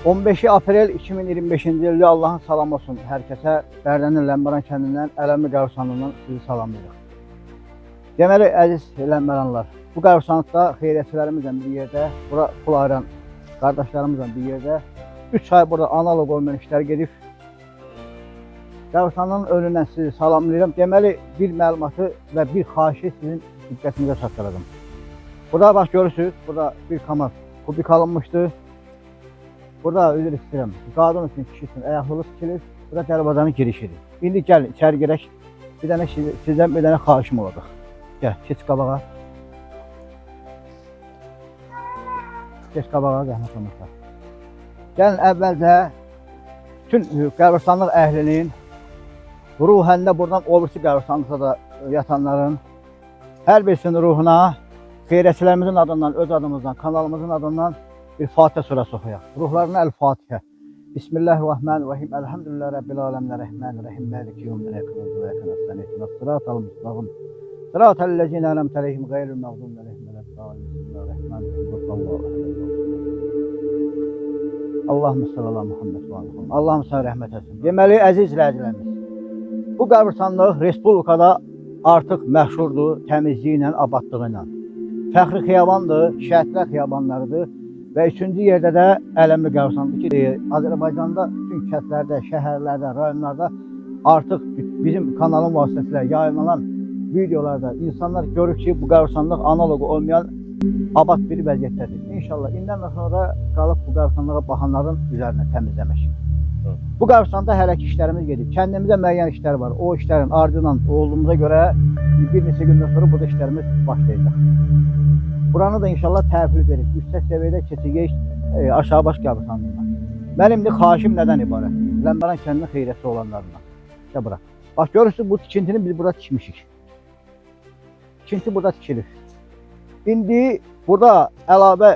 15 aprel 2025-ci ildə Allahın salam olsun hər kəsə. Bərdənin Ləmbəran kəndindən, Ələmli Qəbirstanlığından sizi salamlayırıq. Deməli, əziz Ləmbəranlar, bu qəbirstanlıqda xeyriyyətçilərimizlə bir yerdə, bura pul ayıran qardaşlarımızla bir yerdə 3 ay burada analog olmayan işlər gedib. Qəbirstanlığın önündən sizi salamlayıram. Deməli, bir məlumatı və bir xahişi sizin diqqətinizə çatdıracağım. Burada bax görürsünüz, burada bir kamaz kubik alınmışdı. Burada üzr istəyirəm, qadın üçün, kişi üçün ayaqlılıq tikilir. Burada dərvazanın girişidir. İndi gəlin, içəri girək. Bir dənə sizdən bir dənə xahişim olacaq. Gəl, keç qabağa. Keç qabağa, zəhmət olmasa. Gəlin, əvvəlcə bütün qəbirstanlıq əhlinin, ruhəndə buradan o birisi qəbirstanlıqda da yatanların hər birisinin ruhuna xeyriyyətçilərimizin adından, öz adımızdan, kanalımızın adından bir Fatihə surəsi oxuyaq. Ruhlarına Əl-Fatihə. Bismillahirrahmanirrahim. Elhamdülillah Rabbil aləmin, Rəhmanirrahim, Maliki yevmid-din, iyyaka na'budu və iyyaka nestaîn. Sıratal müstaqim. Sıratallezîne en'amte aleyhim gayril mağdûbi aleyhim veleddâllîn. Bismillahirrahmanirrahim. Allahümme salli ala Muhammed və ala Muhammed. Allah'ım sana rəhmət etsin. Deməli, əziz izləyicilərimiz, bu qəbirstanlıq Respublikada artıq məşhurdur təmizliyi ilə, abadlığı ilə. Fəxri xiyabandır, şəhidlər xiyabanlarıdır. Və üçüncü yerdə də Ələmli Qəbirstanlıqdır ki, Azərbaycanda bütün kəndlərdə, şəhərlərdə, rayonlarda artıq bizim kanalın vasitəsilə yayınlanan videolarda insanlar görür ki, bu qəbirstanlıq analogu olmayan abad bir vəziyyətdədir. İnşallah indən sonra qalıb bu qəbirstanlığa baxanların üzərinə təmizləmək. Bu qəbirstanda hələ ki işlərimiz gedib. Kəndimizdə müəyyən işlər var. O işlərin ardından olduğumuza görə bir neçə gündən sonra burada işlərimiz başlayacaq. Buranı da inşallah təhvil verib, yüksək səviyyədə keçəcək aşağı baş qəbirstanlığına. Mənim de xahişim nədən ibarətdir? Ləmbəran kəndinin xeyriyyətçi olanlarına. İşte bura. Bax görürsünüz, bu tikintini biz burada tikmişik. Tikinti burada tikilir. İndi burada əlavə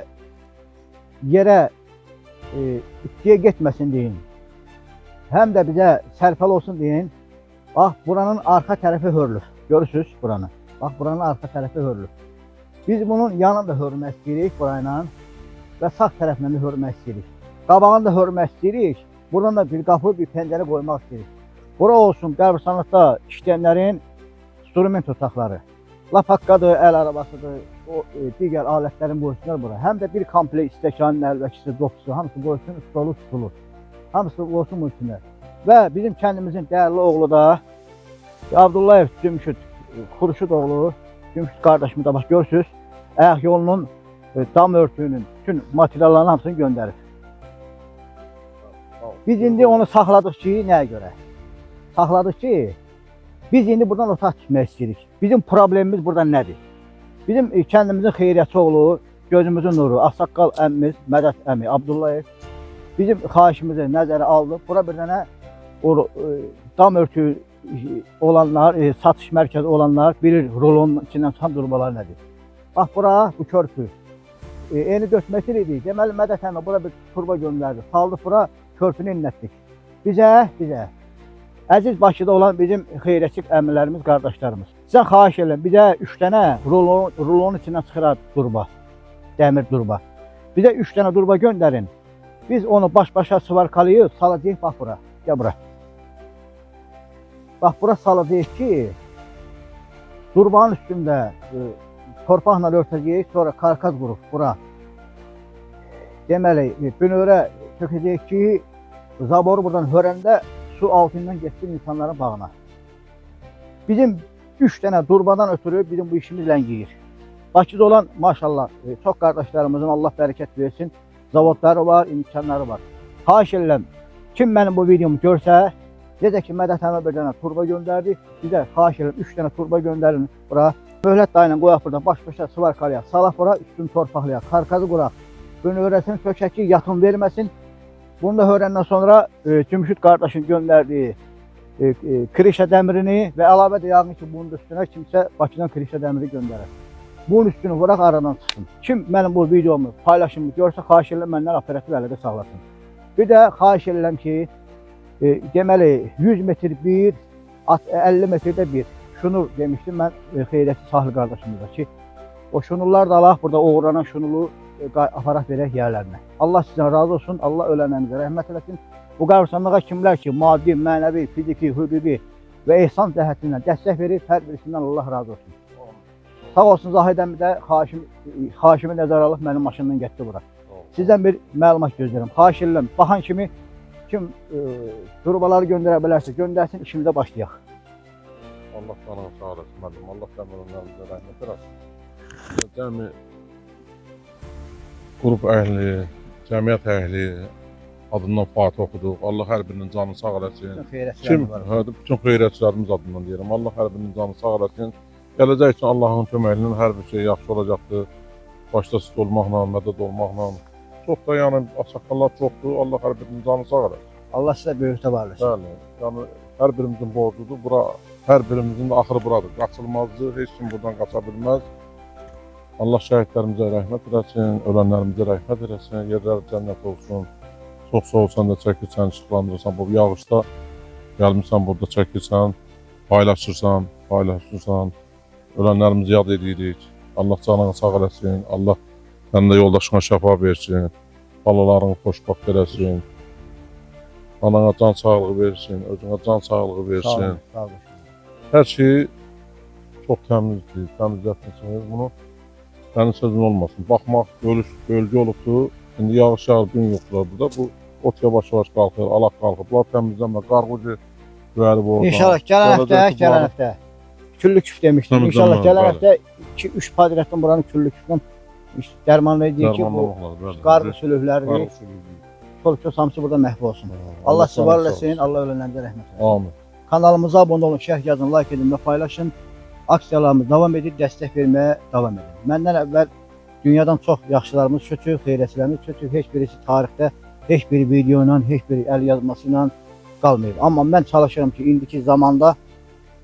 yerə itkiyə getməsin deyin. Həm də bizə sərfəl olsun deyin. Bax buranın arxa tərəfi hörülür. Görürsünüz buranı. Bax buranın arxa tərəfi hörülür. Biz bunun yanında hörmək istəyirik burayla və sağ tərəfindən də hörmək istəyirik. Qabağını da hörmək istəyirik. Buradan da bir qapı, bir pəncərə qoymaq istəyirik. Bura olsun qəbirstanlıqda işləyənlərin instrument otaqları. Lapakkadır, əl arabasıdır, o digər alətlərin qoysunlar bura. Həm də bir kompleks stəkanın əlbəkisi, dopsu, hamısı qoysun, stolu tutulur. Hamısı qoysun bu içində. Və bizim kəndimizin dəyərli oğlu da Abdullayev Cümşüd Xurşud oğlu, Cümşüd qardaşımı da bax görürsünüz, ayaq yolunun dam örtüyünün bütün materiallarının hamısını göndərir. Biz indi onu saxladıq ki, nəyə görə? Saxladıq ki, biz indi buradan otaq tikmək istəyirik. Bizim problemimiz burada nədir? Bizim kəndimizin xeyriyyətçi oğlu, gözümüzün nuru, Ağsaqqal əmmimiz, Mədət əmi Abdullayev bizim xahişimizi nəzərə aldı. Bura bir dənə dam örtüyü olanlar, satış mərkəzi olanlar bilir rolonun içindən çıxan durbalar nədir. Bax bura, bu körpü. Eni 4 metr idi. Deməli Mədət əmi bura bir turba göndərdi. Saldıq bura, körpünü inlətdik. Bizə, əziz Bakıda olan bizim xeyriyyətçi əmilərimiz, qardaşlarımız. Sizə xahiş edirəm, bizə 3 dənə rolonun içindən çıxırar durba, dəmir durba. Bizə 3 dənə durba göndərin. Biz onu baş-başa sıvarkalayıb salacağıq bax bura. Gəl bura. Bax bura salacağıq ki, durbanın üstündə torpaqla örtəcəyik, sonra karkaz qurub bura. Deməli, bünövrə tökəcəyik ki, zaboru buradan hörəndə su altından getsin insanların bağına. Bizim 3 dənə durbadan ötürü bizim bu işimiz ləngiyir. Bakıda olan maşallah çox qardaşlarımızın Allah bərəkət versin, zavodları var, imkanları var. Xahiş edirəm, kim mənim bu videomu görsə, necə ki Mədət əmə bir dənə turba göndərdi, bizə xahiş edirəm 3 dənə turba göndərin bura. Möhlət dayla qoyaq burada, baş-başa sıvarkalayaq, salaq bura, üstünü torpaqlayaq, karkazı quraq, bünövrəsini sökək ki, yatın verməsin. Bunu da öyrəndən sonra Cümşüd qardaşın göndərdiyi krişə dəmirini və əlavə də yağın ki, bunun üstünə kimsə Bakıdan krişə dəmiri göndərər. Bunun üstünü vuraq, aradan çıxsın. Kim mənim bu videomu, paylaşımı görsə, xahiş edirəm məndən operativ əlaqə sağlasın. Bir də xahiş edirəm ki, deməli 100 metr bir, 50 metrdə bir. Şunu demişdim mən xeyriyyətçi Sahil qardaşımıza ki, o şunullar da alaq, burada uğranan şunulu aparat verək yerlərinə. Allah sizdən razı olsun. Allah ölənlərimizə rəhmət eləsin. Bu qəbirstanlığa kimlər ki, maddi, mənəvi, fiziki, hüquqi və ehsan cəhətindən dəstək verir, hər birisindən Allah razı olsun. Sağ olsun Zahid əmi də Haşimi nəzərə alıb mənim maşından getdi bura. Sizdən bir məlumat gözləyirəm. Xahiş edirəm, baxan kimi kim durbaları göndərə bilərsə göndərsin, işimizə başlayaq. Allah sana sağ olasın müəllim. Allah səmərlərimizə rəhmət eləsin. Cəmi qrup əhli, cəmiyyət əhli adından Fatih oxuduq. Allah hər birinin canını sağ eləsin. Bütün xeyrətçilərimiz adından deyirəm. Allah hər birinin canını sağ eləsin. Gələcək üçün Allahın köməyi ilə hər bir şey yaxşı olacaqdır. Başda siz olmaqla, mədəd olmaqla. Çox da yəni açıqlar çoxdur. Allah hər birinin canını sağ eləsin. Allah sizə böyük var eləsin. Bəli. Yəni hər birimizin borcudur. Bura hər birimizin də axırı buradır. Qaçılmazdır. Heç kim buradan qaça bilməz. Allah şəhidlərimizə rəhmət eləsin, ölənlərimizə rəhmət eləsin, yerləri cənnət olsun. Çox sağ olsan da çəkirsən, işıqlandırırsan. Bu yağışda gəlmirsən burada çəkirsən, paylaşırsan. Ölənlərimizi yad edirik. Allah canını sağ eləsin. Allah sənin də yoldaşına şəfa versin. Balalarını xoşbəxt eləsin. Anana can sağlığı versin. Özünə can sağlığı versin. Sağ olun. Hər şey çox təmizdir. Təmizlətmişsiniz bunu. Sənin sözün olmasın. Baxmaq, bölgü olubdur. İndi yağış yağır, gün yoxdur burada. Bu ot yavaş-yavaş qalxır, alaq qalxıblar. Təmizlənmə, qarğıcı düəlib orada. İnşallah gələn həftə küllü küf demişdim. İnşallah gələn həftə 2-3 padrətdən buranın küllü küfdən dərmanlı deyir ki, bu qarğı sülükləridir. Çoluk hamısı burada məhv olsun. Allah sizi var eləsin, Allah ölənlərimizə rəhmət eləsin. Amin. Kanalımıza abunə olun, şərh yazın, like edin və paylaşın. Aksiyalarımız davam edir, dəstək verməyə davam edin. Məndən əvvəl dünyadan çox yaxşılarımız kötü, xeyrətçilərimiz kötü. Heç birisi tarixdə, heç bir video ilə, heç bir əl yazması ilə qalmayıb. Amma mən çalışıram ki, indiki zamanda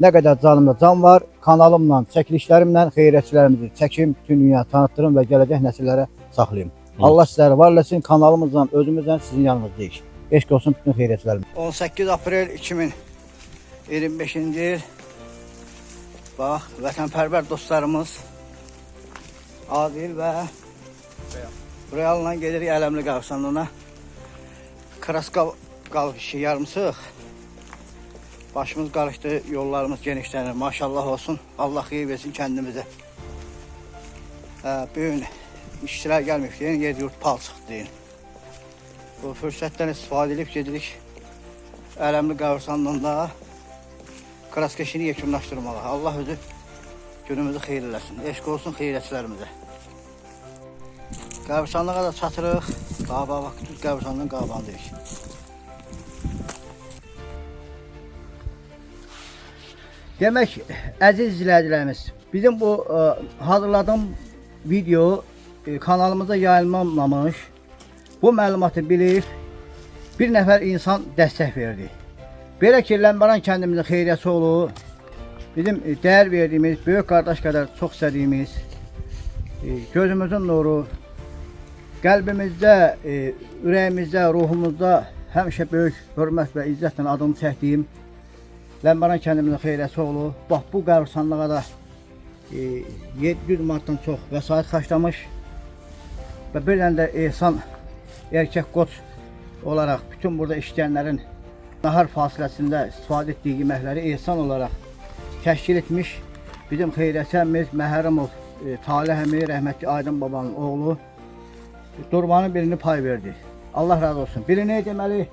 nə qədər canımda can var, kanalımla, çəkilişlərimlə xeyrətçilərimizi çəkim, bütün dünya tanıtdırım və gələcək nəsillərə saxlayım. Allah sizləri var eləsin, kanalımızla, özümüzlə sizin yanınızdayıq. Eşq olsun bütün xeyrətçilərimiz. 18 aprel 2025-ci il. Bax, vətənpərvər dostlarımız Adil və Real'la gedirik Ələmli qəbirstanlığına. Kraska qalxışı yarımsıq. Başımız qarışdı, yollarımız genişlənir. Maşallah olsun. Allah xeyir versin kəndimizə. Bugün işçilər gəlməyib deyin, yer yurt palçıq deyin. Bu fürsətdən istifadə edib gedirik Ələmli qəbirstanlığında kraska işini yekunlaşdırmağa. Allah özü günümüzü xeyir eləsin. Eşq olsun xeyrətçilərimizə. Qəbirstanlığa da çatırıq. Bax, düz qəbirstanlığın qabağındayıq. Demək, əziz izləyicilərimiz, bizim bu hazırladığım video kanalımıza yayılmamış. Bu məlumatı bilib bir nəfər insan dəstək verdi. Belə ki, Ləmbaran kəndimizin xeyriyyəsi olur. Bizim dəyər verdiyimiz, böyük qardaş qədər çox istədiyimiz, gözümüzün nuru, qəlbimizdə, ürəyimizdə, ruhumuzda həmişə böyük hörmət və izzətlə adını çəkdiyim Ləmbaran kəndimizin xeyriyyəsi olur. Bax, bu qəbirstanlığa da 700 manatdan çox vəsait xərcləmiş və bir dənə də ehsan erkək qoç olaraq bütün burada işləyənlərin nahar fasiləsində istifadə etdiyi yeməkləri ehsan olaraq təşkil etmiş bizim xeyrətçimiz Məhərrəmov Talih əmi, rəhmətli Aydın babanın oğlu durmanın birini pay verdi. Allah razı olsun. Birini deməli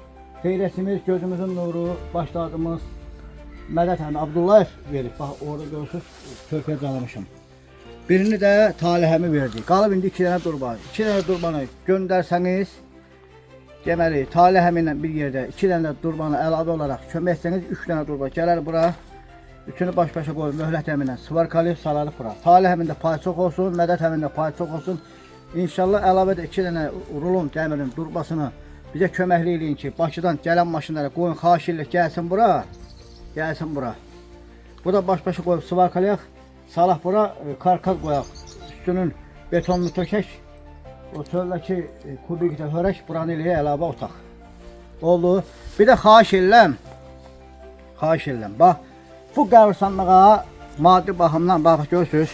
xeyrətçimiz, gözümüzün nuru, başladığımız Mədət əmi Abdullayev verib. Bax, orada görürsünüz, körpəyə calamışım. Birini də Talih əmi verdi. Qalıb indi 2 dənə durban. 2 dənə durbanı göndərsəniz, deməli, Talih əmi ilə bir yerdə 2 dənə durbanı əlavə olaraq kömək etsəniz, 3 dənə durban gələr bura. Üçünü baş-başa qoyub Möhlət əmi ilə svarkalib, salarıb bura. Talih əmin də pay çox olsun, Mədət əmin də pay çox olsun. İnşallah əlavə də 2 dənə rulon dəmirin durbasını bizə köməkli eləyin ki, Bakıdan gələn maşınlara qoyun, xahiş edirlər, gəlsin bura. Gəlsin bura. Burada baş-başa qoyub svarkalayaq, salaq bura, karkaz qoyaq. Üstünün betonunu tökək. O çöldəki kubikdə hörək, buranı eləyə əlavə otaq. Oldu. Bir də xahiş edirəm. Bax, bu qəbirstanlığa maddi baxımdan, bax, görürsünüz,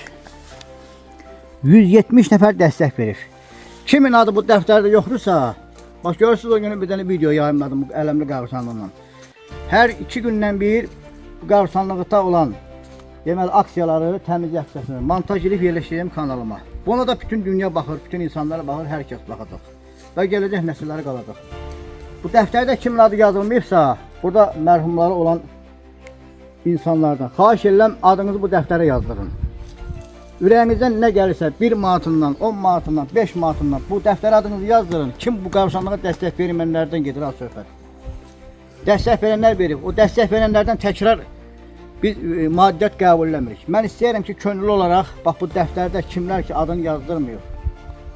170 nəfər dəstək verir. Kimin adı bu dəftərdə yoxdursa, bax görürsünüz o günü bir dənə video yayımladım bu Ələmli qəbirstanlığından. Hər 2 gündən bir bu qəbirstanlıqda olan deməli aksiyaları təmizlik aksiyasını montaj edib yerləşdirdim kanalıma. Buna da bütün dünya baxır, bütün insanlar baxır, hər kəs baxacaq. Və gələcək nəsilləri qalacaq. Bu dəftərdə kimin adı yazılmayıbsa, burada mərhumları olan insanlardan xahiş edirəm adınızı bu dəftərə yazdırın. Ürəyinizdən nə gəlirsə 1 manatından, 10 manatından, 5 manatından bu dəftərə adınızı yazdırın. Kim bu qəbirstanlığa dəstək vermənlərdən gedir az söhbət. Dəstək verənlər verib. O dəstək verənlərdən təkrar biz maddiyyat qəbul eləmirik. Mən istəyirəm ki, könüllü olaraq bax bu dəftərdə kimlər ki adını yazdırmıyor.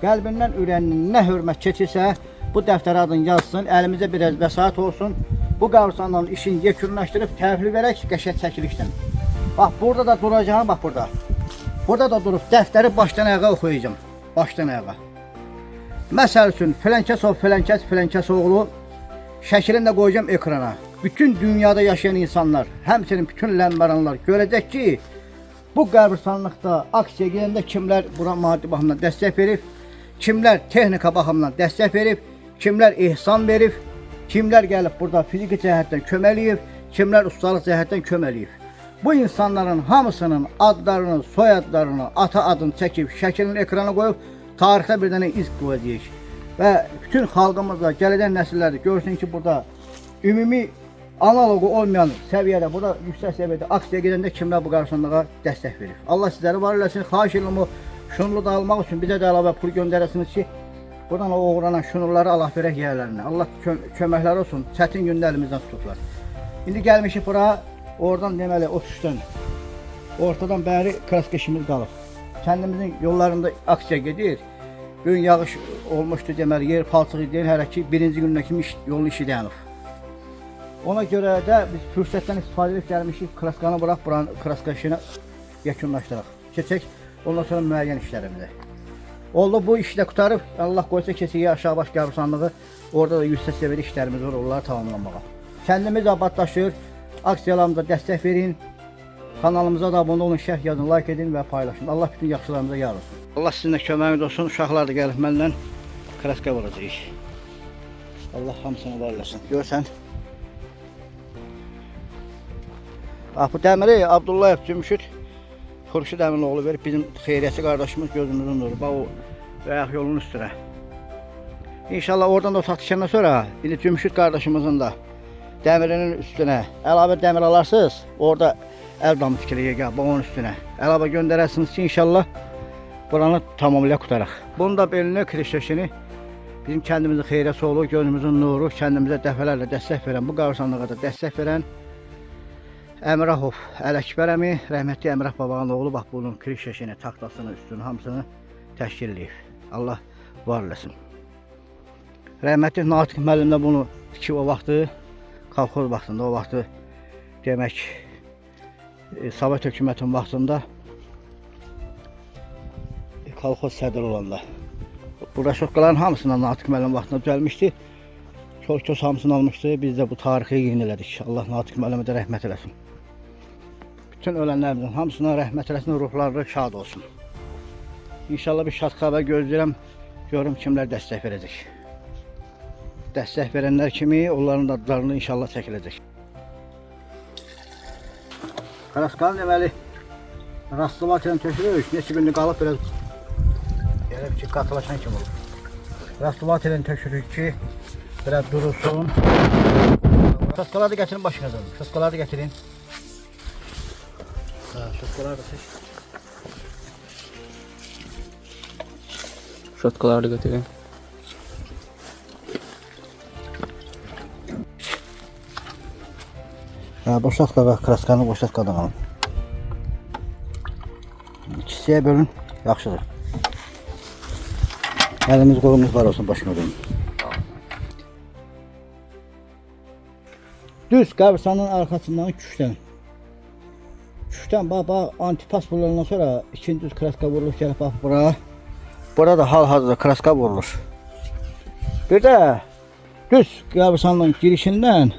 Qəlbindən, ürəyindən nə hörmət keçirsə, bu dəftərə adını yazsın, əlimizə biraz vəsait olsun. Bu qəbirstanlığın işini yekunlaşdırıb təhvil verək, qəşəng çəkilişdən. Bax burada da duracağım, bax burada. Burada da durub dəftəri başdan ayağa oxuyacağım. Başdan ayağa. Məsəl üçün filankəs oğlu şəklini də qoyacağım ekrana. Bütün dünyada yaşayan insanlar, həmçinin bütün ləmbaranlar görəcək ki, bu qəbirstanlıqda aksiya gedəndə kimlər bura maddi baxımdan dəstək verib, kimlər texnika baxımından dəstək verib, kimlər ehsan verib, kimlər gəlib burada fiziki cəhətdən köməliyib, kimlər ustalıq cəhətdən köməliyib. Bu insanların hamısının adlarını, soyadlarını, ata adını çəkib, şəklini ekrana qoyub, tarixdə bir dənə iz qoyacağıq. Və bütün xalqımızda gələcək nəsillər görsün ki, burada ümumi analogu olmayan səviyyədə, burada yüksək səviyyədə aksiya gedəndə kimlər bu qəbirstanlığa dəstək verir. Allah sizləri var eləsin, xahiş edirəm o şunlu da almaq üçün bizə də əlavə pul göndərəsiniz ki, buradan o uğranan şunurları Allah verək yerlərinə. Allah köməkləri olsun, çətin gündə əlimizdən tutublar. İndi gəlmişik bura, oradan deməli o üstdən, ortadan bəri kraska işimiz qalıb. Kəndimizin yollarında aksiya gedir. Bugün yağış olmuşdu deməli, yer palçıq idi, hələ ki birinci gündən kimi yolun işi dayanıb. Ona görə də biz fürsətdən istifadə edib gəlmişik, kraskanı bıraq, buranın kraska işini yekunlaşdıraq. Keçək, ondan sonra müəyyən işlərimizi. Oldu bu işlə qutarıb, Allah qoysa keçiyə aşağı baş qəbirstanlığı, orada da yüksək səviyyədə işlərimiz var, onları tamamlanmağa. Kəndimiz abadlaşır, aksiyalarımıza dəstək verin, kanalımıza da abunə olun, şərh yazın, like edin və paylaşın. Allah bütün yaxşılarımıza yar olsun. Allah sizinlə köməyimiz olsun, uşaqlar da gəlib mənlə kraska vuracaq. Allah hamısını var eləsin. Görsən. Bu dəmiri Abdullayev Cümşüd Xurşud əmin oğlu verib, bizim xeyriyyəçi qardaşımız gözümüzün nuru. Bax o ayaq yolunun üstünə. İnşallah oradan da satışandan sonra indi Cümşüd qardaşımızın da dəmirinin üstünə əlavə dəmir alarsınız. Orada əl damı tikiləcək, bax onun üstünə. Əlavə göndərərsiniz ki, inşallah buranı tamamilə qutaraq. Bunu da belinə kirişləşini bizim kəndimizin xeyriyyəçi oğlu, gözümüzün nuru, kəndimizə dəfələrlə dəstək verən, bu qəbirstanlığa da dəstək verən Əmrahov Ələkbər əmi, rəhmətli Əmrah babanın oğlu, bax bunun kirişləşini, taxtasını, üstünü, hamısını təşkil edib. Allah var eləsin. Rəhmətli Natiq müəllim də bunu tikib o vaxtı, kolxoz vaxtında, o vaxtı demək Sovet hökumətinin vaxtında kolxoz sədr olanda. Burada şoqqaların hamısından Natiq müəllim vaxtında düzəlmişdi. Kol-köz hamısını almışdı, biz də bu tarixi yenilədik. Allah Natiq müəllimə də rəhmət eləsin. Bütün ölənlərimizin hamısına rəhmət eləsin, ruhları şad olsun. İnşallah bir şad xəbər gözləyirəm, görüm kimlər dəstək verəcək. Dəstək verənlər kimi onların adlarını inşallah çəkiləcək. Kraskanı deməli rastlamat ilə tökülürük, neçə günlük qalıb biraz elə bir ki qatılaşan kimi olur. Rastlamat ilə tökülürük ki biraz durulsun. Şoskaları da getirin başına dönün. Şoskaları da getirin. Şoskaları da seç. Şotkaları da getirin. Boşaltqa və kraskanı boşaltqadan alın. İkisiyə bölün, yaxşıdır. Əlimiz qolumuz var olsun, başına dönün. Düz qəbirstanın arxasından küşdən. Küşdən bax, antipas vurulandan sonra ikinci düz kraska vurulur, gəlib bax bura. Burada da hal-hazırda kraska vurulur. Bir də düz qəbirstanın girişindən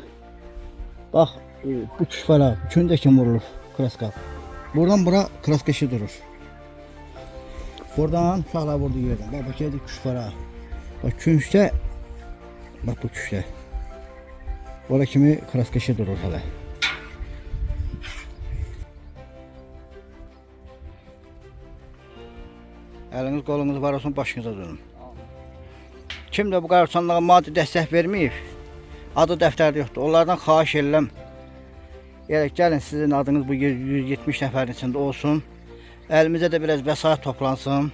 bax bu küşfələ, üçüncü kim vurulur kraska. Buradan bura kraska işi durur. Buradan uşaqlar vurdu yerdən. Bax, bak geldik kuşlara. Bak küncdə, bak bu küncdə. Ora kimi kraskaşı durur hələ. Eliniz qolunuz var olsun, başınıza durun. Kim də bu qarabçanlığa maddi dəstək verməyib, adı dəftərdə yoxdur. Onlardan xahiş edirəm. Gəlin sizin adınız bu 170 nəfərin içində olsun. Əlimizə də biraz vəsait toplansın.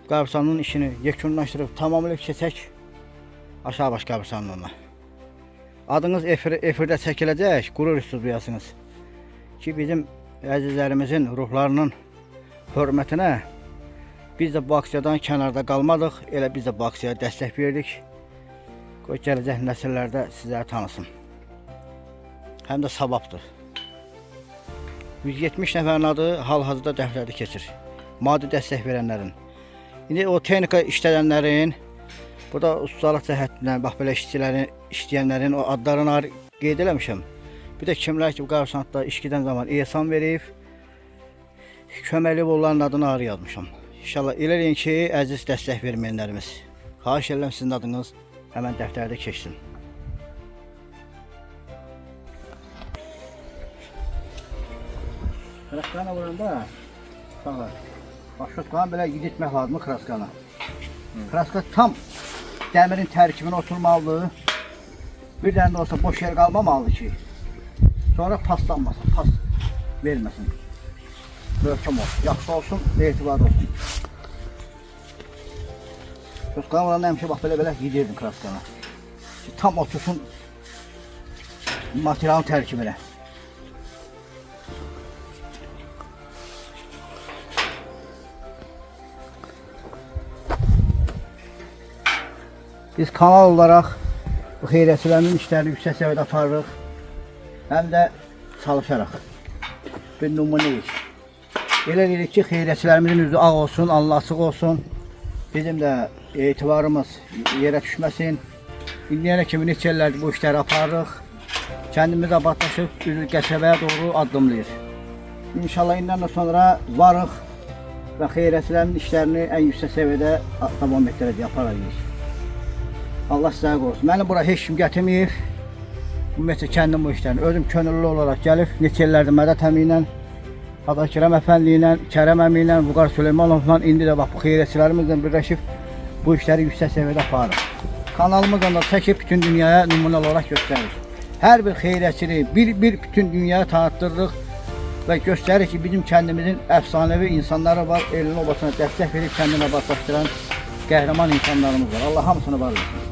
Qarabçanlığın işini yekunlaşdırıb tamamilə keçək aşağı baş qarabçanlığına. Adınız efirdə çəkiləcək, qürur üstü duyasınız. Ki bizim əzizlərimizin ruhlarının hörmətinə biz də bu aksiyadan kənarda qalmadıq, elə biz də bu aksiyaya dəstək verdik. Qoy gələcək nəsillərdə sizləri tanısın. Həm də savabdır. 170 nəfərin adı hal-hazırda dəftərdə keçir. Maddi dəstək verənlərin. İndi o texnika işləyənlərin, burada ustalıq cəhətdən, bax belə işləyənlərin o adlarını qeyd eləmişəm. Bir də kimlər ki, bu qarşılıqda işkidən zaman ehsan verib, köməkli onların adını ayrı yazmışam. İnşallah eləyin ki, əziz dəstək verməyənlərimiz. Xahiş edirəm sizin adınız həmən dəftərdə keçsin. Kraskana vuranda, uşaqlar, bax şu qanı belə giditmək lazımdır kraskana. Kraska tam dəmirin tərkibinə oturmalıdır. Bir dənə də olsa boş yer qalmamalıdır ki, sonra paslanmasın, pas verməsin. Möhkəm olsun, yaxşı olsun, etibarlı olsun. Kraskana vuranda həmişə bax belə gidirdim kraskana. Ki, tam otursun materialın tərkibinə. Biz kanal olaraq bu xeyriyyətçilərin işlərini yüksək səviyyədə aparırıq. Həm də çalışaraq. Bir nümunəyik. Elə deyirik ki, xeyriyyətçilərimizin üzü ağ olsun, alnı açıq olsun. Bizim də etibarımız yerə düşməsin. İndiyənə kimi neçə illərdir bu işləri aparırıq. Kəndimiz abadlaşıb, üzü qəsəbəyə doğru addımlayır. İnşallah indən sonra varıq və xeyriyyətçilərin işlərini ən yüksək səviyyədə davam etdirəcək, aparacağıq. Allah sizə qorusun. Məni bura heç kim gətirməyib. Ümumiyyətlə kəndim bu işlərini. Özüm könüllü olaraq gəlib, neçə illərdir Mədət əmi ilə, Adakirəm əfəndi ilə, Kərəm əmi ilə, Vüqar Süleymanovla, indi də bax bu xeyriyyətçilərimizlə birləşib bu işləri yüksək səviyyədə aparır. Kanalımızdan da çəkib bütün dünyaya nümunə olaraq göstərir. Hər bir xeyriyyətçini bir bütün dünyaya tanıtdırırıq və göstərir ki, bizim kəndimizin əfsanəvi insanları var, elini obasına dəstək verib kəndini abadlaşdıran qəhrəman insanlarımız var. Allah hamısını var olsun.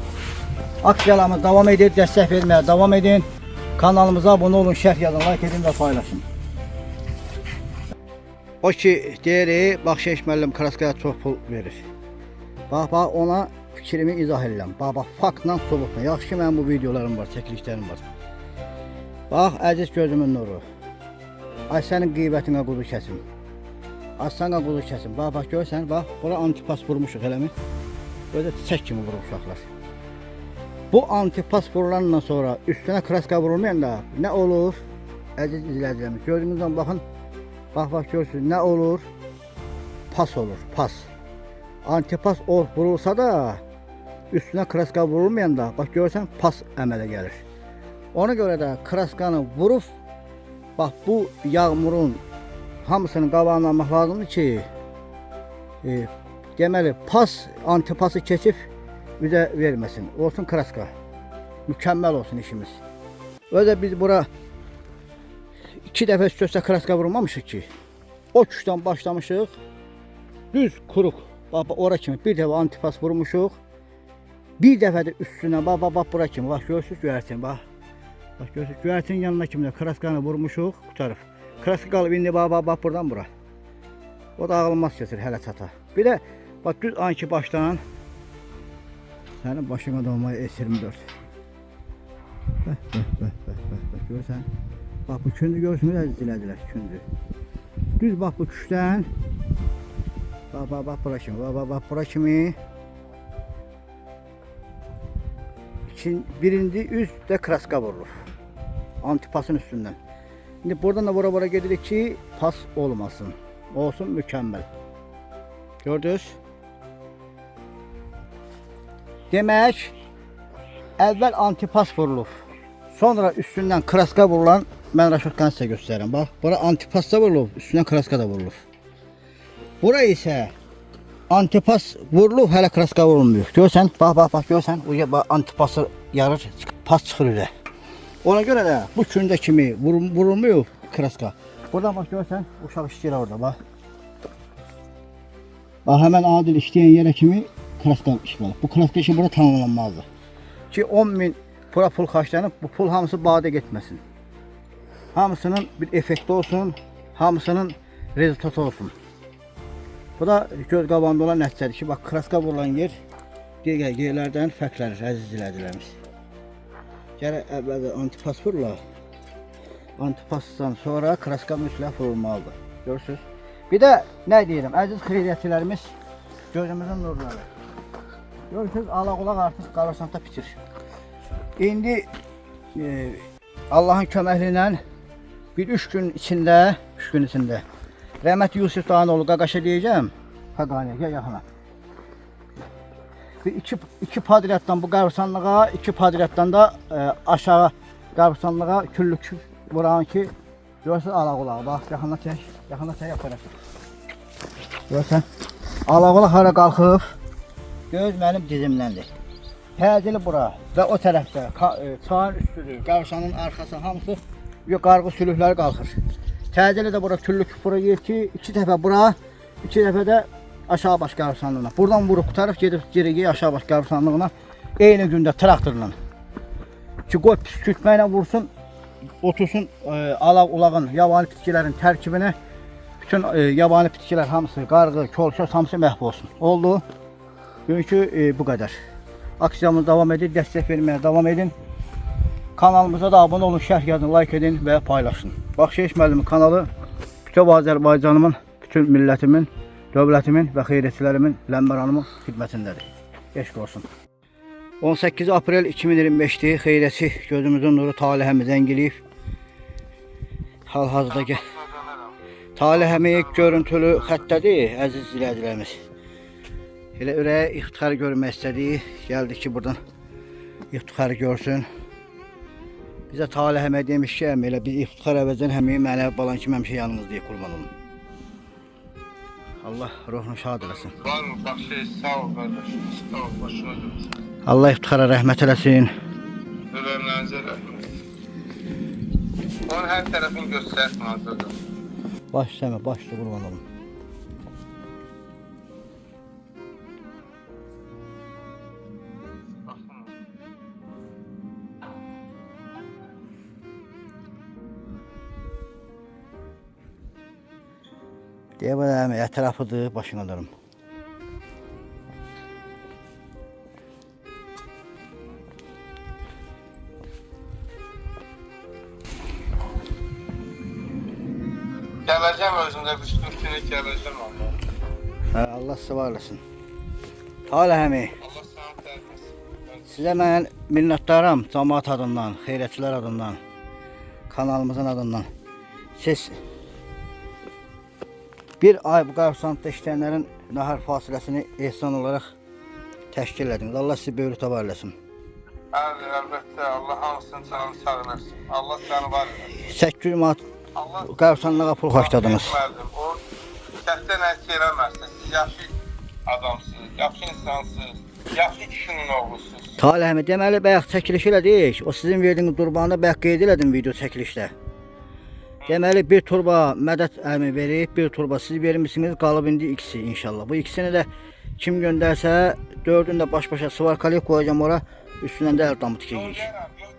Aksiyalarımız davam edir, dəstək verməyə davam edin. Kanalımıza abunə olun, şərh yazın, like edin və paylaşın. O ki, deyir, bax Şeyx müəllim kraskaya çox pul verir. Bax, ona fikrimi izah edirəm. Bax, faktla, sobutla. Yaxşı ki, mənim bu videolarım var, çəkilişlərim var. Bax, əziz gözümün nuru. Ay sənin qeybətinə quzu kəsin. Ay sana quzu kəsin. Bax, görsən, bax, bura antipas vurmuşuq eləmi? Böyle çiçək kimi vurur uşaqlar. Bu antipas vurulandan sonra üstünə kraska vurulmayan da nə olur? Əziz izləyicilərimiz, gözünüzdən baxın. Bax, görürsünüz, nə olur? Pas olur, pas. Antipas vurulsa da üstünə kraska vurulmayan da, bax görürsən, pas əmələ gəlir. Ona görə də kraskanı vurub, bax bu yağmurun hamısını qabağına almaq lazımdır ki, deməli pas antipası keçib bizə verməsin. Olsun kraska. Mükəmməl olsun işimiz. Öyle biz bura 2 dəfə üst-üstə kraska vurmamışıq ki. O küçdən başlamışıq. Düz kuruq. Bax ora kimi bir dəfə antipas vurmuşuq. Bir dəfə də üstünə bax bura kimi. Bax görürsüz göyərtin bax. Bax görürsüz göyərtin yanına kimi də kraskanı vurmuşuq, qutarıb. Kraska qalıb indi bax buradan bura. O da ağılmaz keçir hələ çata. Bir də bax düz anki başdan sənin başına dolmayı S24. Bax görürsən. Bax bu kündü görürsünüz əzizləyicilər, kündü. Düz bax bu küçdən. Bax bura kimi, bax bura kimi. Birinci üstdə kraska vurulur. Antipasın üstündən. Şimdi buradan da bura gedirik ki pas olmasın. Olsun mükəmməl. Gördünüz? Demək, əvvəl antipas vurulur. Sonra üstündən kraska vurulan, mən raşotkanı sizə göstərirəm. Bax, bura antipas da vurulur, üstündən kraska da vurulur. Bura isə antipas vurulur, hələ kraska vurulmuyor. Görsən, bax, görsən, o antipası yarır, pas çıxır üzə. Ona görə də bu kündə kimi vurulmuyor kraska. Buradan bax, görsən, uşaq işləyir orada, bax. Bax, həmən adil işləyən yerə kimi kraska işləyir. Bu kraska işi burada tanımlanmazdır. Ki 10.000 bura pul xərclənib, bu pul hamısı badə getməsin. Hamısının bir effekti olsun, hamısının rezultatı olsun. Bu da göz qabağında olan nəticədir ki, bax, kraska vurulan yer digər yerlərdən fərqlənir, əziz izləyicilərimiz. Gələk əvvəldə antipas vurular. Antipasdan sonra kraska mütləq vurulmalıdır. Görürsünüz? Bir də nə deyirəm, əziz xeyriyyətçilərimiz, gözümüzün nurları. Görürsünüz, alaq-olaq artıq Qavrasanda bitir. İndi Allahın köməkliyi ilə bir 3 gün içində rəhmətli Yusif Dağınoğlu Qaqaşa deyəcəm. Qaqaniyə, gəl yaxına. Bir iki padriyyatdan bu Qavrsanlığa, iki padriyyatdan da aşağı Qavrsanlığa küllük vuran ki, görürsünüz alaq-olaq. Bax, yaxına çək yaparaq. Görürsən, alaq-olaq hara qalxıb, göz mənim dizimləndir. Təcili bura və o tərəfdə çayın üstüdür, Qavrsanın arxası hamısı qarğı sülükləri qalxır. Təcili də bura küllük bura yer ki, 2 dəfə bura, 2 dəfə də aşağı baş Qavrsanlığına. Buradan vurub qutarıb gedib geri aşağı baş Qavrsanlığına eyni gündə traktorla. Ki qoy püskürtməklə vursun, otursun alaq-ulağın, yabani bitkilərin tərkibini, bütün yabani bitkilər hamısı, qarğı, kolşas hamısı məhv olsun. Oldu. Bugünkü bu qədər. Aksiyamız davam edir, dəstək verməyə davam edin. Kanalımıza da abunə olun, şərh yazın, like edin və paylaşın. Baxşeyiş müəllimi kanalı bütün Azərbaycanımın, bütün millətimin, dövlətimin və xeyriyyətçilərimin, Ləmbəranımın xidmətindədir. Eşq olsun. 18 aprel 2025'ti. Xeyriyyətçi gözümüzün nuru Talihəmi zəngiliyib. Hal-hazırda Talihəmi görüntülü xəttədir, əziz izləyicilərimiz. Elə ürəyə ixtixar görmək istədik. Gəldik ki, buradan ixtixarı görsün. Bizə Talihəmə demiş ki, elə biz ixtixar əvəzdən həmin mənə balan kimi həmişə yanınızdayıq, qurban olun. Allah ruhunu şad eləsin. Var mı? Bak sağ ol kardeşim. Sağ ol, başına görsün. Allah iftixara rəhmət eləsin. Ölümlərinizə rəhmət. Onun hər tərəfini göstərsin hazırda. Baş istəmə, baş üstə qurban olun. Deyə bələm, ətrafıdır, başına alırım. Gələcəm özümdə bir üstünü gələcəm Allah. Hə, Allah sizə var eləsin. Talihəmi, Allah səni tərəfəsin. sizə mən minnətdaram cəmaət adından, xeyriyyətçilər adından, kanalımızın adından. Siz bir ay bu Qavrsanlıqda işləyənlərin nahar fasiləsini ehsan olaraq təşkil ediniz. Allah sizi böyrü tabar eləsin. Bəli, əlbəttə, Allah hamısının canını sağ eləsin. Allah səni var eləsin. 800 manat Qavrsanlığa pul xərclədiniz. O kəsdə nəsə eləməzsiniz. Siz yaxşı adamsınız, yaxşı insansınız, yaxşı kişinin oğlusunuz. Talihəmi, deməli bayaq çəkiliş elədik. O sizin verdiyiniz qurbanda bayaq qeyd elədim video çəkilişdə. Deməli bir turba Mədət əmi verib, bir turba siz vermişsiniz, qalıb indi ikisi inşallah. Bu ikisini də kim göndərsə 4'ünü də baş-başa svarkalayıb qoyacağam ora, üstündən də əl damı tikəcəyik.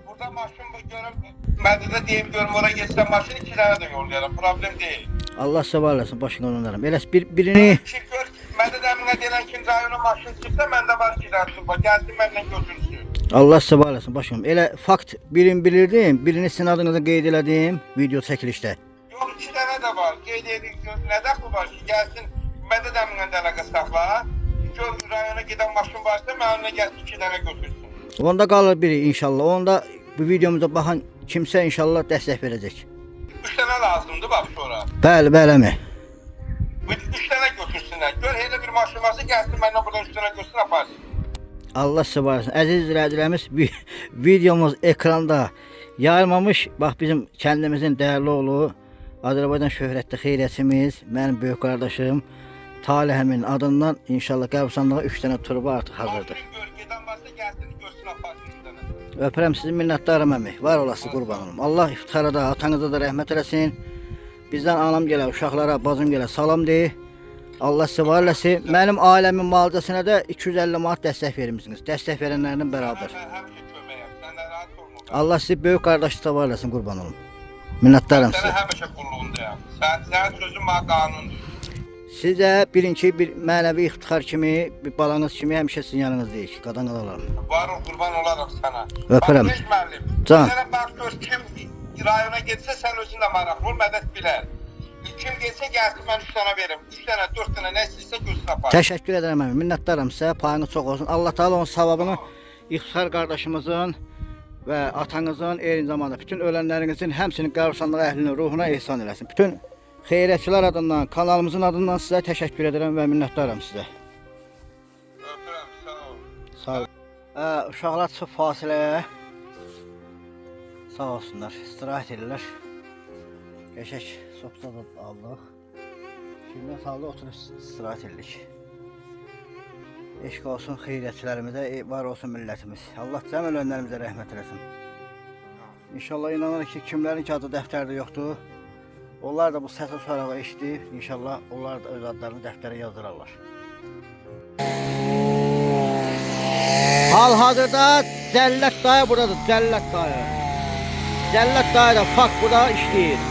Burada maşın görüb, Mədədə deyib görüm ora geçsən maşın 2 dənə də yollayarım, problem deyil. Allah sizə var eləsin, başına onlarım. Elə birini Mədəd əminə deyilən kim rayona maşın çıxsa, məndə var 2 dənə turba, gəlsin mənlə götürsün. Allah sizə var eləsin, başım. Elə fakt birini bilirdim, birini sizin adınıza qeyd elədim video çəkilişdə. Yox, 2 dənə də var, qeyd edin, nə dəxli var ki, gəlsin Mədəd əminə də əlaqə saxla. Gör rayona gedən maşın varsa, mənimlə gəlsin 2 dənə götürsün. Onda qalır biri inşallah, onda bu videomuza baxan kimsə inşallah dəstək verəcək. 3 dənə lazımdır bax sonra. Bəli, əmi. 3 dənə götür. götürsünlər. Gör elə bir maşınması gəlsin məndən buradan üstünə götürsün aparsın. Allah size var olsun. Aziz izleyicilerimiz videomuz ekranda yayılmamış. Bak bizim kendimizin değerli oğlu Azərbaycan şöhrətli xeyriyyətçimiz, mənim böyük qardaşım Talihimin adından inşallah qəbristanlığa 3 dənə turba artıq hazırdır. Bölgədən başqa gəlsin götürsün aparsın üstünə. Öpürəm sizi, minnətdarım əmi. Var olasınız, qurban olum. Allah iftixara da, atanıza da rəhmət eləsin. Bizdən anam gələ, uşaqlara, bacım gələ salam deyir. Allah sizə var eləsin. Mənim ailəmin müalicəsinə də 250 manat dəstək vermişsiniz. Dəstək verənlərlə bərabər. Mən həmişə köməyəm. Sən də rahat olma. Allah sizi böyük qardaşlıqda var eləsin, qurban olum. Minnətdarım Sənə sizə. həmişə qulluğundayam. Sənin sözün mənə qanundur. Sizə birinci bir mənəvi iftixar kimi, bir balanız kimi həmişə sizin yanınızdayıq. Qadan qalalarım. Var ol, qurban olaraq sənə. Öpürəm. Bax, müəllim. Can. Sənə bax gör kim rayona getsə sən özün də maraqlı ol, mədət bilər. Kim getsə gəlsin mən 3 dənə verim. 3 dənə, 4 dənə nə istəyirsə götürsün apar. Təşəkkür edirəm əmi. Minnətdaram sizə. Payınız çox olsun. Allah Taala onun savabını iftixar qardaşımızın və atanızın, eyni zamanda bütün ölənlərinizin həmsinin qəbristanlıq əhlinin ruhuna ehsan eləsin. Bütün xeyriyyətçilər adından, kanalımızın adından sizə təşəkkür edirəm və minnətdaram sizə. Öpürəm, sağ ol. Sağ olun. Uşaqlar çıxıb fasiləyə. Sağ olsunlar, istirahət edirlər. Qəşək sopsa da aldıq. Şimdi salda oturub istirahət edirik. Eşq olsun xeyriyyətçilərimizə, var olsun millətimiz. Allah cəmi ölənlərimizə rəhmət eləsin. İnşallah inanırıq ki, kimlərin ki adı dəftərdə yoxdur. Onlar da bu səsə sorağı eşidib, inşallah onlar da öz adlarını dəftərə yazdırarlar. Hal-hazırda Cəllət dayı buradadır, Cəllət dayı. Cəllət dayı da fakt burada işləyir.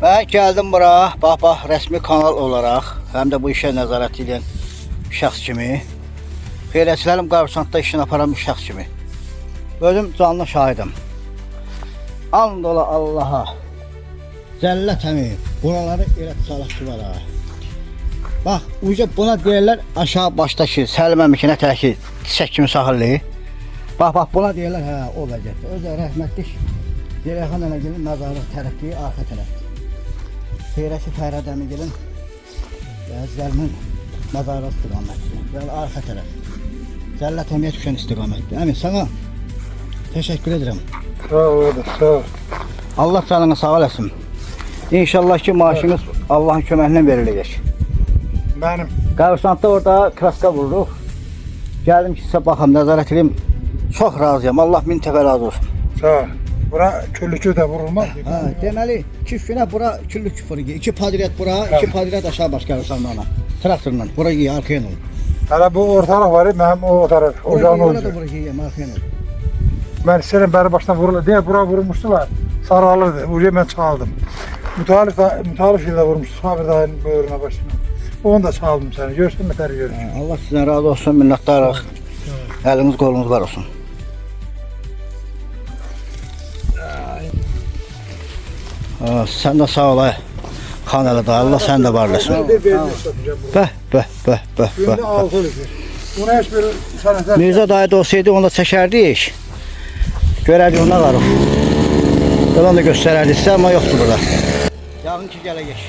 Ben geldim bura, bax resmi kanal olarak, hem de bu işe nəzarət edən şəxs kimi, xeyriyyətçilərim qəbristanlıqda işini aparan bir şəxs kimi. Özüm canlı şahidim. And ola Allaha, Cəllət əmi, buraları elə salaq ki var ha. Bax, uca buna deyirlər aşağı başdakı, Səlim əmikinə təki çiçək kimi saxırlı. Bax, buna deyirlər hə, o vəziyyətdə. Özü rəhmətlik Zəleyxan nənəgilin məzarı tərəfliyi, arxa tərəfdir. Xeyrəsi Fərhad əmigilin Əzizlərimin məzarı istiqamətdir. Yəni arxa tərəf. Cəllət əmiyə düşən istiqamətdir. Əmin, sana təşəkkür edirəm. Sağ ol, sağ ol. Allah canını sağ olasın. İnşallah ki maaşınız Allah'ın köməklə veriləcək. Mənim. Qəbristanlıqda orada kraska vururuq. Gəldim ki sizə baxam, nəzarət edeyim. Çox razıyam. Allah min təfə razı olsun. Sağ ol. Bura küllükü də vurulmaz. Ha, deməli 2 günə bura küllük vurur. 2 padret bura, 2 padret aşağı baş qəbristanlığına. Traktorla. Bura giy, arkaya olur. Hələ bu ortalıq var, mənim o taraf, ocağın olacaq. Bura giy, arkaya olur. Mən istəyirəm bəri başdan vurulur. Deyə bura vurmuşdular, saralırdı. Uca mən çaldım. Mütalif ilə vurmuşdu, Sabir dayının böğrünə başına. Onu da çaldım səni, görsən mətəri görür. Allah sizdən razı olsun, minnətdarıq. Əliniz qolunuz var olsun. Sen de sağ ol ay. Xanalı da Allah sen de var olasın. Bəh. Günde 6 litre. Buna heç bir sənətər. Mirzə dayı da olsaydı onu da çəkərdik. Görərdik ona qarıb. Onu da göstərərdik sizə, amma yoxdur burada. Yağın ki gələcək.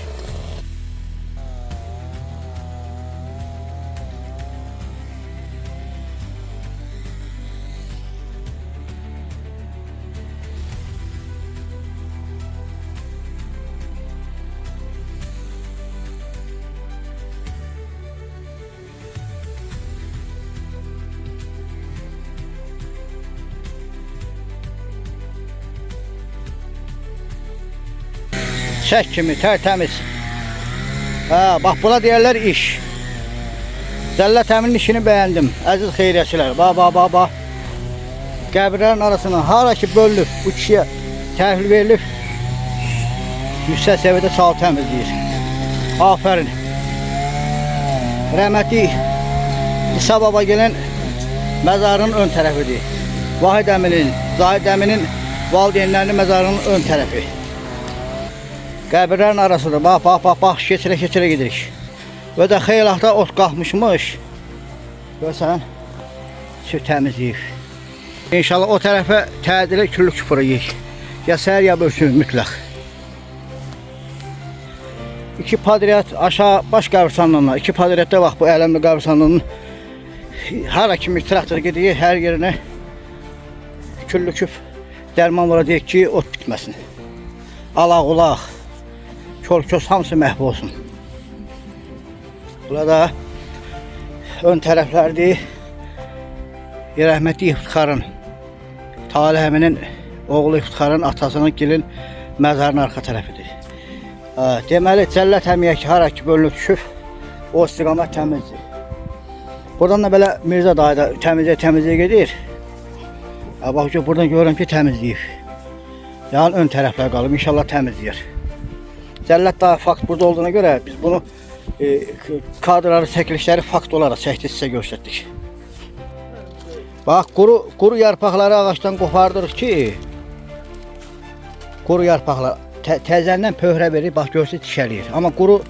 Çək kimi, tərtəmiz. Bax, buna deyərlər iş. Cəllət əminin işini bəyəndim. Əziz xeyriyyətçilər, bax. Qəbirlərin arasından hara ki bölünüb, bu kişiyə təhvil verilib. yüksək səviyyədə sal təmizləyir. Afərin. Rəhmətli İsa Babagelin məzarının ön tərəfidir. Vahid əminin, Zahid əminin valideynlərinin məzarının ön tərəfi. Qəbirlərin arasında bax, keçirə gidirik. Və də xeylaxda ot qalxmışmış. Görsən, təmizləyib. İnşallah o tərəfə tədilə küllük küpürəyik. Ya səhər ya bölsün mütləq. 2 padriyat aşağı baş qəbirstanlığına, 2 padriyatda bax bu Ələmli qəbirstanlığının hara kimi traktor gedir, hər yerinə küllüküp dərman vuracaq ki, ot bitməsin. Alaq, ulaq, kol-köz hamısı məhv olsun. Burada ön tərəflərdir. Rəhmətli İftixarın, Talih əminin oğlu İftixarın atasının gilin məzarının arxa tərəfidir. Deməli, Cəllət əmiyə ki, hara ki bölünüb düşüb, o istiqamət təmizdir. Buradan da belə Mirzə dayı da təmizliyə gedir. Bax ki, buradan görürəm ki, təmizləyib. Yəni ön tərəflər qalıb, inşallah təmizləyir. Cəllət dayı fakt burada olduğuna görə biz bunu kadrları, çəkilişləri fakt olaraq çəkdik, sizə göstərdik. Bax, quru yarpaqları ağaçdan qopardırıq ki, quru yarpaqlar təzəndən pöhrə verir, bax görsün tişəliyir. Amma quru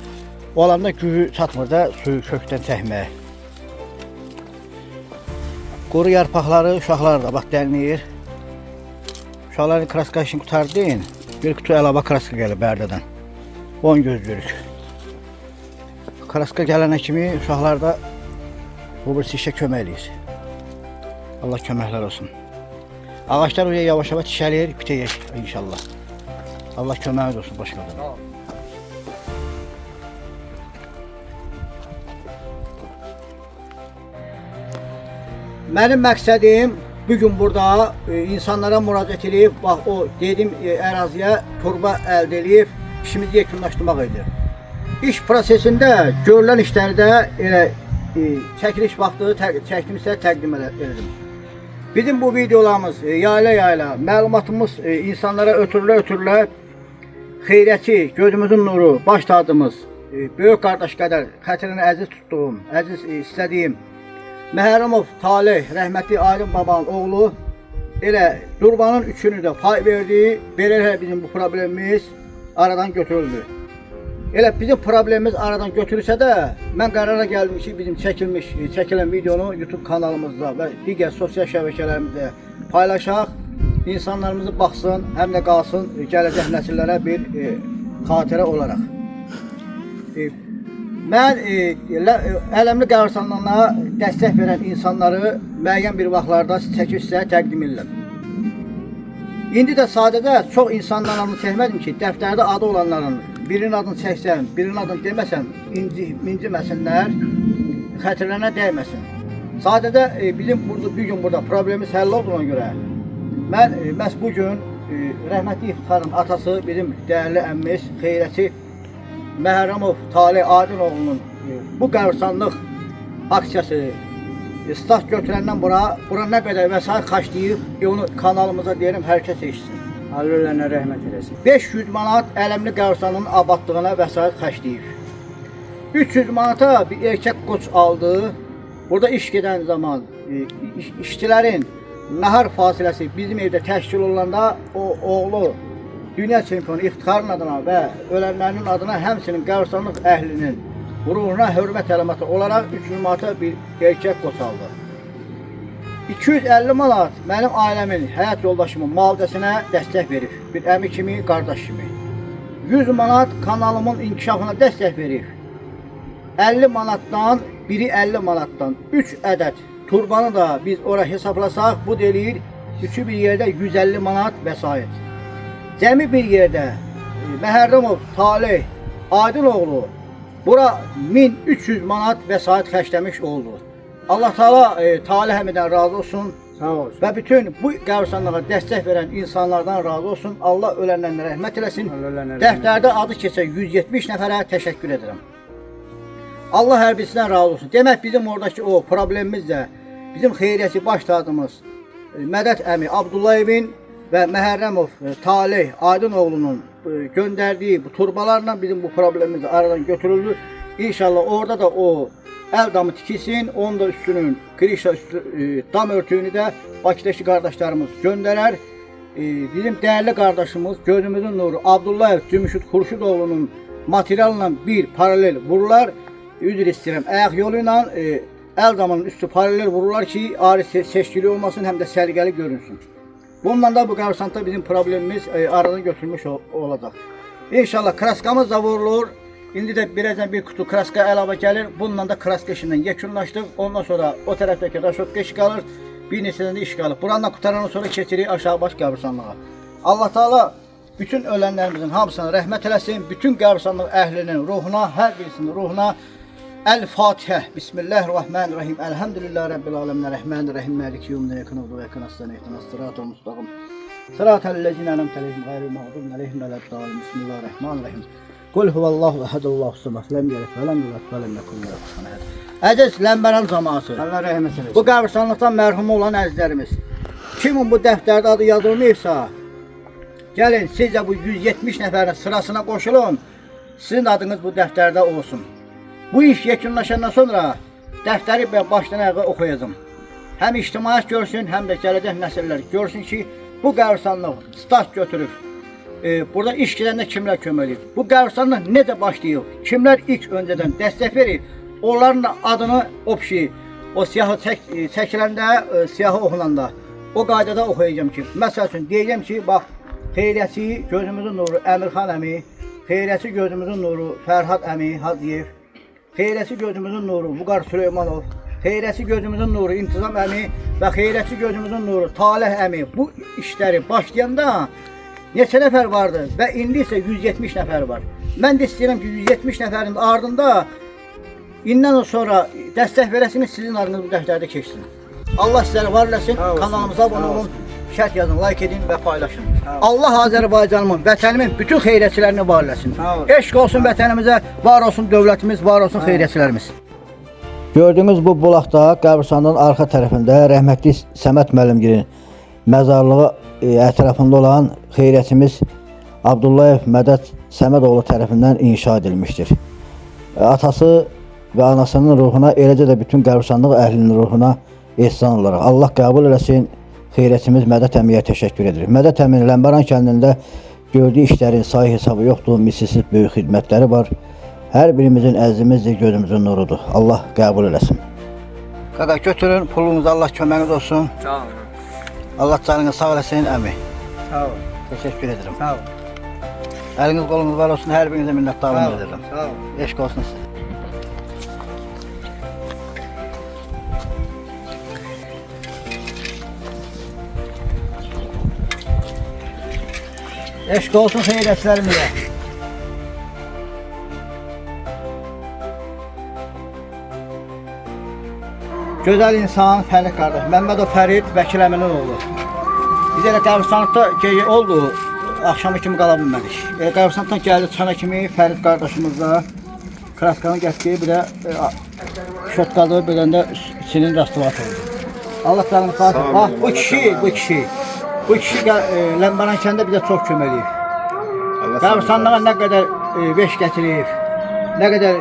olanda gücü çatmır da suyu kökdən çəkməyə. Quru yarpaqları uşaqlar da bax dəlməyir. Uşaqların kraska işini qutardın, bir kutu əlavə kraska gəlir Bərdədən. 10 gözlürük. Kraska gələnə kimi uşaqlar da bu birisi işə kömək eləyir. Allah köməklər olsun. Ağaçlar oraya yavaş-yavaş tişəliyir, bitəcək inşallah. Allah köməyiniz olsun başqalarına. Mənim məqsədim bugün burada insanlara müraciət edib, bax o dedim əraziyə turba əldə edib, işimizi yekunlaşdırmaq idi. İş prosesində görülən işlərdə elə çəkiliş vaxtı çəkdimsə təqdim edirəm. Bizim bu videolarımız yayla məlumatımız insanlara ötürülə xeyrətçi, gözümüzün nuru, baş tacımız, böyük qardaş qədər xətrini əziz tutduğum, əziz istədiyim Məhərrəmov Talih, rəhmətli Aydın babanın oğlu elə Durbanın üçünü də pay verdi. Belə bizim bu problemimiz aradan götürüldü. Elə bizim problemimiz aradan götürülsə də mən qərara gəldim ki, bizim çəkilən videonu YouTube kanalımızda və digər sosial şəbəkələrimizdə paylaşaq. İnsanlarımızı baxsın, həm də qalsın gələcək nəsillərə bir xatirə olaraq. Mən Ələmli qəbirstanlığına dəstək verən insanları müəyyən bir vaxtlarda çəkilişlə təqdim edirəm. İndi də sadəcə çox insanlarını çəkmədim ki, dəftərdə adı olanların birinin adını çəksən, birinin adını deməsən, inciməsinlər, xətirlərinə dəyməsin. Sadəcə bizim bugün burada problemimiz həll olduğuna görə mən məhz bugün rəhmətli İftixarın atası, bizim dəyərli əmmimiz, xeyrətçi Məhərrəmov Talih Aydınoğlu'nun bu qəbirstanlıq aksiyası start götürəndən bura nə qədər vəsait xərcləyib, onu kanalımıza deyirəm, hər kəs eşitsin. Allah ölənə rəhmət eləsin. 500 manat Ələmli qəbirstanlığının abadlığına vəsait xərcləyib. 300 manata bir erkək qoç aldı. Burada iş gedən zaman işçilərin nahar fasiləsi bizim evdə təşkil olanda o oğlu dünya çempionu İftixarın adına və ölənlərinin adına həmçinin qəbirstanlıq əhlinin qüruruna hörmət əlaməti olaraq 300 manata bir erkək qoç aldı. 250 manat mənim ailəmin, həyat yoldaşımın müalicəsinə dəstək verir. Bir əmi kimi, qardaş kimi. 100 manat kanalımın inkişafına dəstək verir. 50 manatdan, biri 50 manatdan 3 ədəd turbanı da biz ora hesablasaq, bu deyir, üçü bir yerdə 150 manat vəsait. Cəmi bir yerdə Məhərrəmov Talih Aydınoğlu bura 1300 manat vəsait xərcləmiş oldu. Allah Taala Talih əmidən razı olsun. Sağ olsun. Və bütün bu qəbirstanlığa dəstək verən insanlardan razı olsun. Allah ölənlərə rəhmət eləsin. Dəftərdə adı keçən 170 nəfərə təşəkkür edirəm. Allah hər birisindən razı olsun. Demək bizim oradakı o problemimiz də bizim xeyriyyəçi baş tacımız Mədət əmi Abdullayevin və Məhərrəmov Talih Aydınoğlu'nun gönderdiği bu turbalarla bizim bu problemimiz aradan götürüldü. İnşallah orada da o el damı tikilsin, onun da üstünün krişa üstü, dam örtüğünü de Bakıdakı kardeşlerimiz gönderer. Bizim değerli kardeşimiz, gözümüzün nuru Abdullah Cümüşüt Xurşudoğlu'nun materialla bir paralel vururlar. Üzr istəyirəm, ayak yoluyla el damının üstü paralel vururlar ki, ayrı seçkili olmasın, hem de səliqəli görünsün. Bundan da bu qəbirstanlıqda bizim problemimiz aradan götürmüş olacaq. İnşallah kraskamız da vurulur. İndi de birazdan bir kutu kraska əlavə gəlir. Bundan da kraska işindən yekunlaşdıq. Ondan sonra o tərəfdəki raşotka iş qalır. Bir neçədən də iş qalır. Burandan qutarandan sonra keçirik aşağı baş qəbirstanlığa. Allah Taala bütün ölənlərimizin hamısına rəhmət eləsin. Bütün qəbirstanlıq əhlinin ruhuna, hər birisinin ruhuna El-Fatiha. Bismillahirrahmanirrahim. Elhamdülillahi Rabbil alemin. Rahmanirrahim. Maliki yevmidin. Eknûdu ve eknâstâne. Sıratal mustaqim. Sıratallezîne en'amte aleyhim gayril mağdûbi aleyhim veleddâllîn. Bismillahirrahmanirrahim. Kul huvallahu ehadullahu samad. Lem yelid ve lem yulad ve lem yekun lehu kufuven ehad. Əziz Ləmbərəl cəmaəti. Allah rəhmət eləsin. Bu qəbirstanlıqdan mərhum olan əzizlərimiz. Kimin bu dəftərdə adı yazılmayıbsa, gəlin sizcə bu 170 nəfərin sırasına qoşulun. Sizin adınız bu dəftərdə olsun. Bu iş yekunlaşandan sonra dəftəri başdan ayağa oxuyacağım. Həm ictimaiyyət görsün, həm də gələcək nəsillər görsün ki, bu qəbirstanlıq start götürüb. Burada iş gedəndə kimlər köməliyib? Bu qəbirstanlıq necə başlayıb? Kimlər ilk öncədən dəstək verib? Onların adını o siyahı çəkiləndə, siyahı oxunanda o qaydada oxuyacağım ki, məsəl üçün deyəcəm ki, bax, xeyriyyəçi gözümüzün nuru Əmirxan əmi, xeyriyyəçi gözümüzün nuru Fərhad əmi Hacıyev, xeyriyyəçi gözümüzün nuru Vüqar Süleymanov, xeyriyyəçi gözümüzün nuru İntizam əmi və xeyriyyəçi gözümüzün nuru Talih əmi bu işləri başlayanda neçə nəfər vardı və indi isə 170 nəfər var. Mən də istəyirəm ki, 170 nəfərin ardında indən sonra dəstək verəsiniz, sizin adınız bu dəftərdə keçsin. Allah sizləri var eləsin, kanalımıza abunə olun, şərh yazın, like edin və paylaşın. Allah Azərbaycanımın, vətənimin bütün xeyriyyətçilərini var eləsin. Eşq olsun vətənimizə, var olsun dövlətimiz, var olsun xeyriyyətçilərimiz. Gördüğünüz bu bulaqda qəbirstanlığın arxa tərəfində rəhmətli Səməd müəllimgilin məzarlığı ətrafında olan xeyriyyətçimiz Abdullayev Mədəd Səmədoğlu tərəfindən inşa edilmişdir. Atası və anasının ruhuna, eləcə də bütün qəbirstanlıq əhlinin ruhuna ehsan olaraq Allah qəbul eləsin. Xeyriyyətçimiz Mədəd əmiyə təşəkkür edirik. Mədəd əminin Ləmbəran kəndində gördüyü işlərin sayı hesabı yoxdur, misilsiz böyük xidmətləri var. Hər birimizin əzizimizdir, gözümüzün nurudur. Allah qəbul eləsin. Qaqa götürün, pulunuz Allah köməyiniz olsun. Sağ olun. Allah canınızı sağ eləsin əmi. Sağ olun. Təşəkkür edirəm. Sağ olun. Əliniz qolunuz var olsun, hər birinizə minnətdarlıq edirəm. Sağ olun. Eşq olsun sizə. Eşq olsun xeyriyyətçilərimizə. Gözəl insan Fərid qardaş, Məmmədov Fərid Vəkil əminin oğlu. Biz elə qəbirstanlıqda gecə oldu, axşamı kimi qala bilmədik. Qəbirstanlıqdan gəldi çıxana kimi Fərid qardaşımızla kraskanı gətirdi, bir də şotqalı, bir də silin rastlavat oldu. Allah canını sağ olsun. Bax, bu kişi Ləmbəran kəndə bizə çox köməliyib. Qəbirstanlığa nə qədər veş gətirib, nə qədər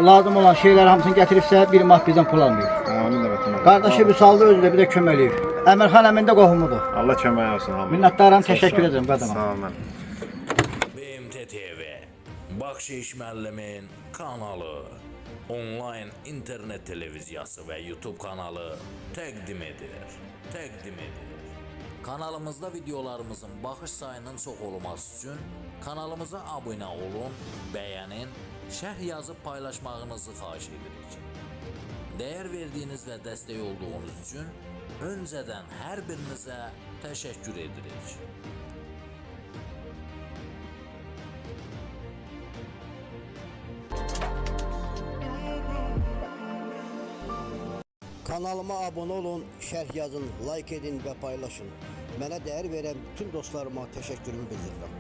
lazım olan şeylər hamısını gətiribsə, bir mat bizdən pul almıyor. Qardaşı Vüsalda özü də bir də köməliyib. Əmirxan əmin də qohumudur. Allah kömək olsun. Minnətdaram, təşəkkür edirəm qadına. Sağ olun. BMT TV, Bakşiş müəllimin kanalı, onlayn internet televiziyası və YouTube kanalı təqdim edir. Kanalımızda videolarımızın baxış sayının çox olması üçün kanalımıza abunə olun, bəyənin, şərh yazıb paylaşmağınızı xahiş edirik. Dəyər verdiyiniz və dəstək olduğunuz üçün öncədən hər birinizə təşəkkür edirik. Kanalıma abunə olun, şərh yazın, like edin və paylaşın. Mənə dəyər verən bütün dostlarıma təşəkkürümü bildirirəm.